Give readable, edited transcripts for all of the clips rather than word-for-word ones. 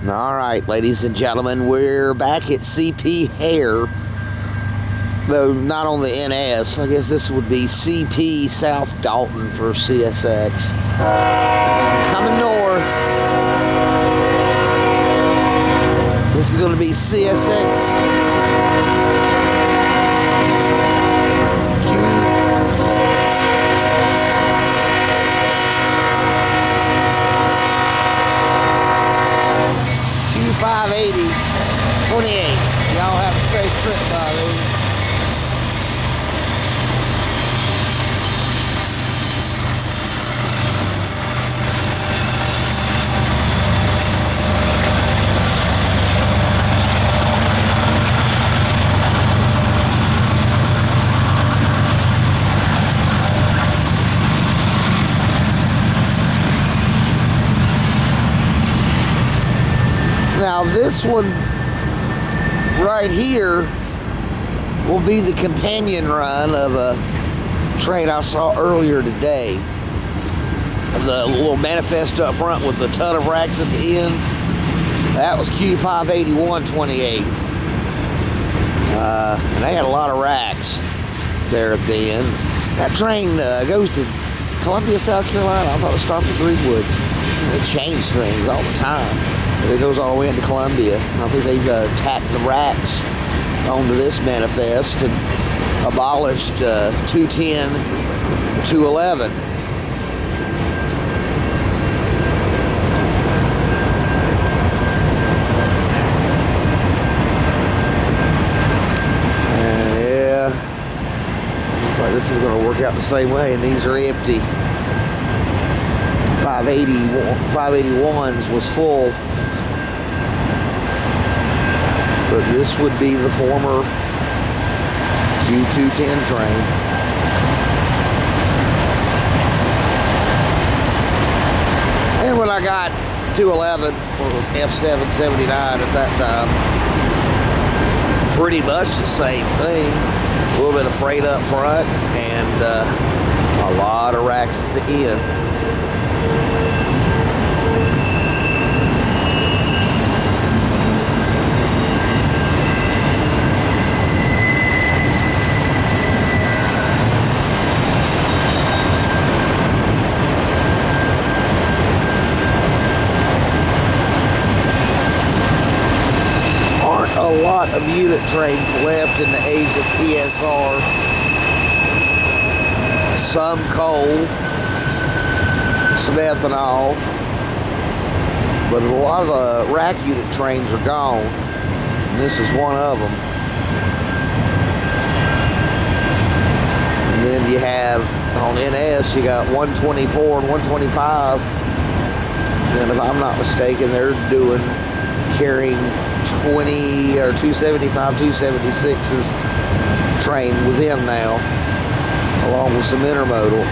All right, ladies and gentlemen, we're back at CP Hare, though not on the NS. I guess this would be CP South Dalton for CSX. Coming north, this is going to be CSX Q 580 28. Y'all have a safe trip, buddy. Now this one right here will be the companion run of a train I saw earlier today. The little manifest up front with a ton of racks at the end. That was Q 581 28. And they had a lot of racks there at the end. That train goes to Columbia, South Carolina. I thought it stopped at Greenwood. They change things all the time. It goes all the way into Columbia. I think they've tacked the racks onto this manifest and abolished 210, 211. And yeah, looks like this is going to work out the same way, and these are empty. 581s was full. But this would be the former Q210 train. And when I got 211, or F779 at that time, pretty much the same thing. A little bit of freight up front and a lot of racks at the end. A lot of unit trains left in the Asia PSR. Some coal, some ethanol, but a lot of the rack unit trains are gone. And this is one of them. And then you have on NS, you got 124 and 125. And if I'm not mistaken, they're carrying 20 or 275, 276s train with him now, along with some intermodal.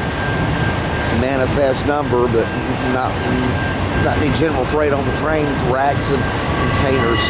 Manifest number, but not any general freight on the train. It's racks and containers.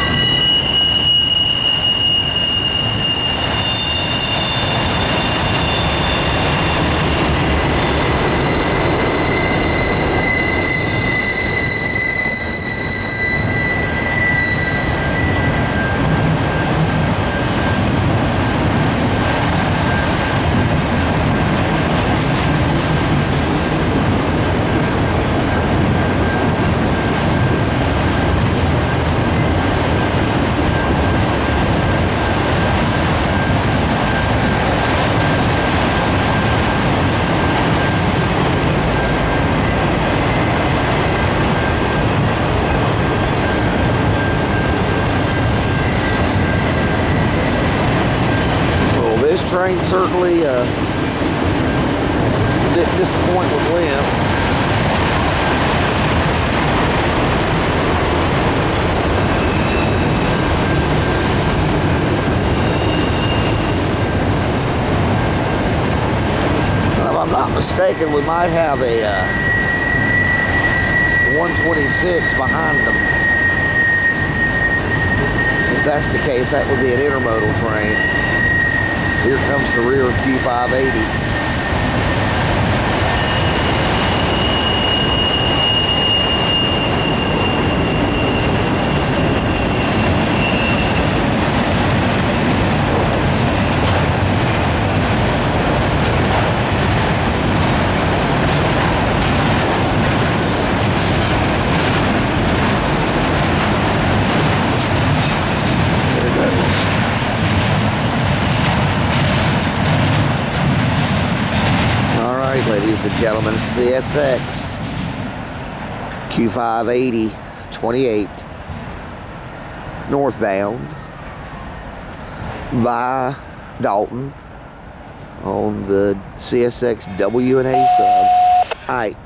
This train certainly didn't disappoint with length. And if I'm not mistaken, we might have a 126 behind them. If that's the case, that would be an intermodal train. Here comes the rear of Q580. ladies and gentlemen, CSX Q580 28 northbound by Dalton on the CSX W&A Sub. All right,